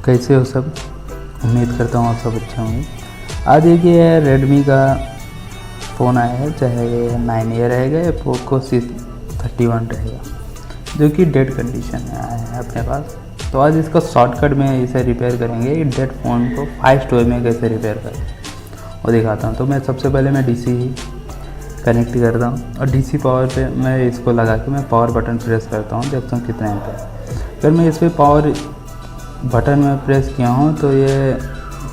कैसे हो सब? उम्मीद करता हूँ आप सब अच्छे होंगे। आज एक ये रेडमी का फ़ोन आया है, चाहे ये 9A रहेगा या पोको C31 रहेगा, जो कि डेड कंडीशन में आया है अपने पास। तो आज इसका शॉर्टकट में इसे रिपेयर करेंगे। ये डेड फ़ोन को 5 स्टोर में कैसे रिपेयर करें वो दिखाता हूँ। तो मैं सबसे पहले मैं DC ही कनेक्ट करता हूँ और DC पावर पे मैं इसको लगा के मैं पावर बटन प्रेस करता हूँ, देखता हूँ कितने एम्प है। फिर मैं इस पर पावर बटन में प्रेस किया हूँ तो ये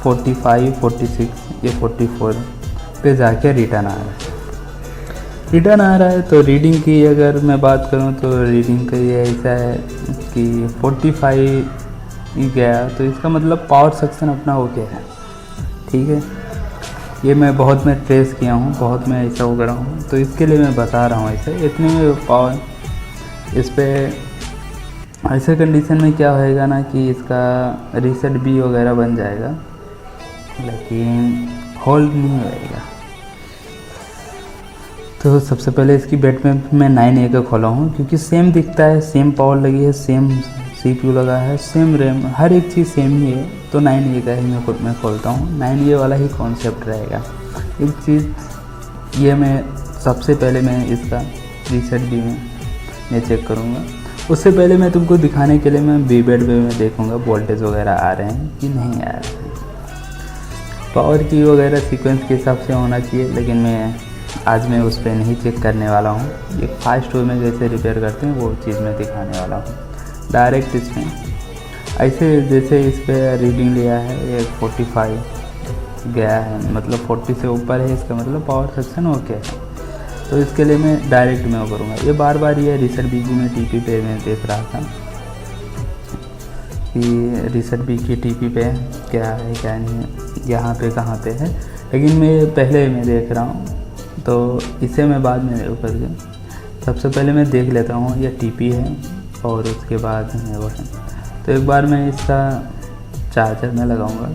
45, 46, ये 44 पे जाके रिटर्न आ रहा है। तो रीडिंग की अगर मैं बात करूँ तो रीडिंग का ये ऐसा है कि 45 गया, तो इसका मतलब पावर सेक्शन अपना हो गया है। ठीक है, ये मैं बहुत में ट्रेस किया हूँ, बहुत में ऐसा हो रहा हूँ, तो इसके लिए मैं बता रहा हूँ। ऐसे इतने में पावर इस पर ऐसे कंडीशन में क्या होएगा ना कि इसका रीसेट भी वगैरह बन जाएगा, लेकिन होल्ड नहीं होएगा। तो सबसे पहले इसकी बैट में मैं 9A का खोला हूँ, क्योंकि सेम दिखता है, सेम पावर लगी है, सेम CPU लगा है, सेम रैम, हर एक चीज़ सेम ही है। तो 9A का ही मैं खोलता हूँ। 9A वाला ही कॉन्सेप्ट रहेगा। एक चीज़ ये मैं सबसे पहले मैं इसका रीसेट भी मैं चेक करूँगा। उससे पहले मैं तुमको दिखाने के लिए मैं वीबेड पे मैं देखूँगा वोल्टेज वगैरह आ रहे हैं कि नहीं आ रहे हैं। पावर की वगैरह सीक्वेंस के हिसाब से होना चाहिए, लेकिन आज मैं उस पर नहीं चेक करने वाला हूँ। एक 5 स्टोर में कैसे रिपेयर करते हैं वो चीज़ मैं दिखाने वाला हूँ डायरेक्ट इसमें। ऐसे जैसे इस पर रीडिंग लिया है, ये 45 गया है, मतलब 40 से ऊपर है, इसका मतलब पावर सेक्शन ओके है। तो इसके लिए मैं डायरेक्ट में वो करूँगा। ये बार बार ये रीसेट BG में TP पे मैं देख रहा था कि रीसेट BG TP पे क्या है क्या नहीं है, यहाँ पे कहाँ पे है, लेकिन मैं पहले मैं देख रहा हूँ। तो इसे मैं बाद में ऊपर के सबसे पहले मैं देख लेता हूँ ये TP है और उसके बाद में वो है। तो एक बार मैं इसका चार्जर में लगाऊंगा,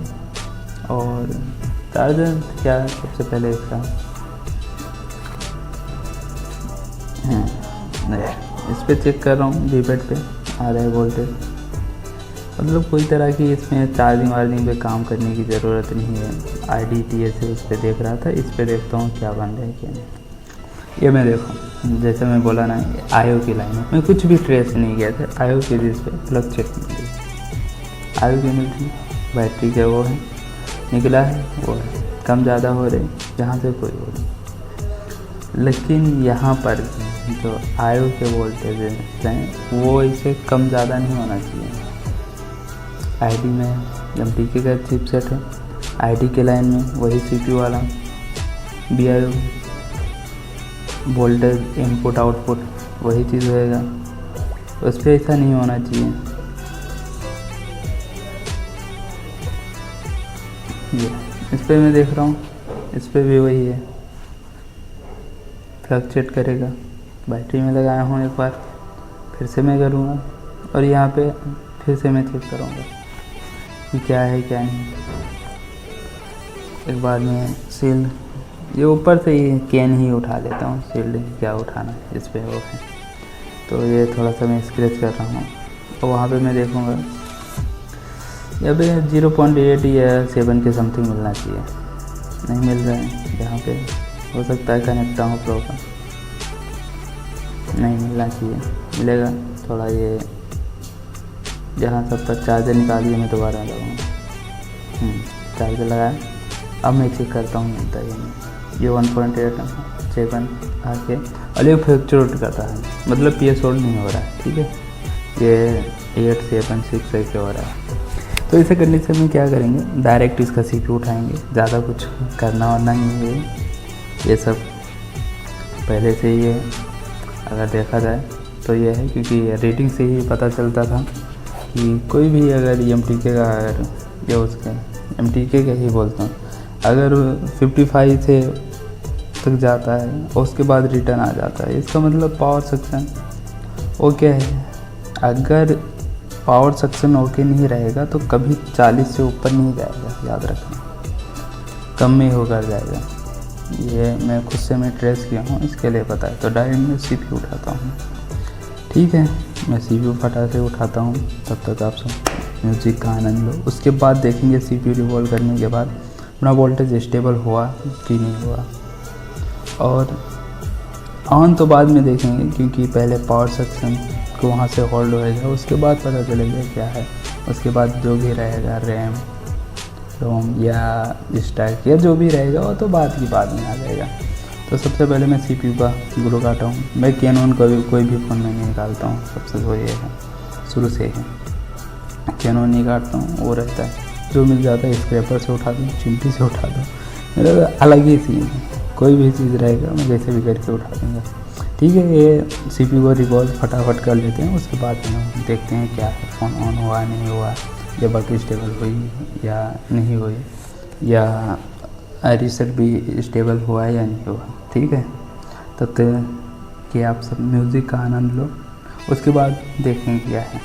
और चार्जर क्या सबसे पहले इसका नहीं, इस पर चेक कर रहा हूँ। वीबेड पे आ रहा है वोल्टेज, मतलब कोई तरह की इसमें चार्जिंग वार्जिंग पे काम करने की ज़रूरत नहीं है। IDTS से उस पर देख रहा था, इस पर देखता हूँ क्या बन रहा है क्या नहीं। ये मैं देखूँ, जैसे मैं बोला ना, IO की लाइन में कुछ भी ट्रेस नहीं किया था। IO की जिस पे फ्लक्चुएट मिल रही, IO की मिल रही, बैटरी का वो है निकला है, वो है कम ज़्यादा हो रही, जहाँ से कोई हो रही। लेकिन यहाँ पर जो IO के वोल्टेज हैं वो इसे कम ज़्यादा नहीं होना चाहिए। ID में MTK का चिपसेट है, ID के लाइन में वही CPU वाला BIO वोल्टेज इनपुट आउटपुट वही चीज़ होएगा, उस पर ऐसा नहीं होना चाहिए। ये इस पर मैं देख रहा हूँ, इस पर भी वही है, फ्लक्चुएट करेगा। बैटरी में लगाया हूँ, एक बार फिर से मैं करूँगा, और यहाँ पे फिर से मैं चेक करूँगा कि क्या है क्या नहीं। एक बार मैं सील ये ऊपर से ही कैन ही उठा लेता हूँ, सील्ड क्या उठाना है इस पर वो है। तो ये थोड़ा सा मैं स्क्रैच कर रहा हूँ, और वहाँ पे मैं देखूँगा यहाँ पे 0.8 या 7 के समथिंग मिलना चाहिए, नहीं मिल रहा है। यहाँ पे हो सकता है कनेक्ट हो प्रॉपर, नहीं मिलना चाहिए, मिलेगा थोड़ा। ये जहाँ सब पर चार्जर निकालिए मैं दोबारा लगाऊँगा। चार्जर लगाया, अब मैं चेक करता हूँ मिलता है ये 1.8 7 आके, और ये फ्लक्चुएट करता है, मतलब PS होल्ड नहीं हो रहा है। ठीक है, ये 8 7 6 ऐसे हो रहा है। तो इसे कंडीशन में क्या करेंगे, डायरेक्ट इसका CPU उठाएंगे, ज़्यादा कुछ करना वरना नहीं है। ये सब पहले से ही है, अगर देखा जाए तो ये है, क्योंकि रेटिंग से ही पता चलता था कि कोई भी अगर MTK का, अगर या उसके MTK का ही बोलता हूँ, अगर 55 से तक जाता है और उसके बाद रिटर्न आ जाता है, इसका मतलब पावर सेक्शन ओके है। अगर पावर सेक्शन ओके नहीं रहेगा तो कभी 40 से ऊपर नहीं जाएगा, याद रखना, कम में होकर जाएगा। ये मैं खुद से मैं ट्रेस किया हूँ, इसके लिए पता है। तो डायरेक्ट मैं CPU उठाता हूँ। ठीक है, मैं CPU फटा से उठाता हूँ, तब तक आप सब म्यूज़िक का आनंद लो। उसके बाद देखेंगे CPU रिवॉल्व करने के बाद अपना वोल्टेज स्टेबल हुआ कि नहीं हुआ। और ऑन तो बाद में देखेंगे, क्योंकि पहले पावर सेक्शन को वहाँ से होल्ड होएगा, उसके बाद पता चलेगा क्या है। उसके बाद जो भी रहेगा रैम रोम या स्टैक या जो भी रहेगा वो तो बाद की बात में आ जाएगा। तो सबसे पहले मैं CPU का ग्लो काटा हूँ। मैं कैनन कोई भी फ़ोन में नहीं निकालता हूँ, सबसे वो ये है शुरू से ही कैनन नहीं काटता हूँ। वो रहता है जो मिल जाता है स्क्रैपर से उठा दूँ, चिमटी से उठा दूँ, मेरा अलग ही सीन है। कोई भी चीज़ रहेगा मैं कैसे भी करके उठा दूँगा। ठीक है, ये CPU को रिवॉल्व फटाफट कर लेते हैं। उसके बाद में देखते हैं क्या है, फ़ोन ऑन हुआ नहीं हुआ, या बाकी स्टेबल हुई या नहीं हुई, या रीसेट भी स्टेबल हुआ या नहीं हुआ। ठीक है, तब तक कि आप सब म्यूज़िक का आनंद लो। उसके बाद देखेंगे क्या है।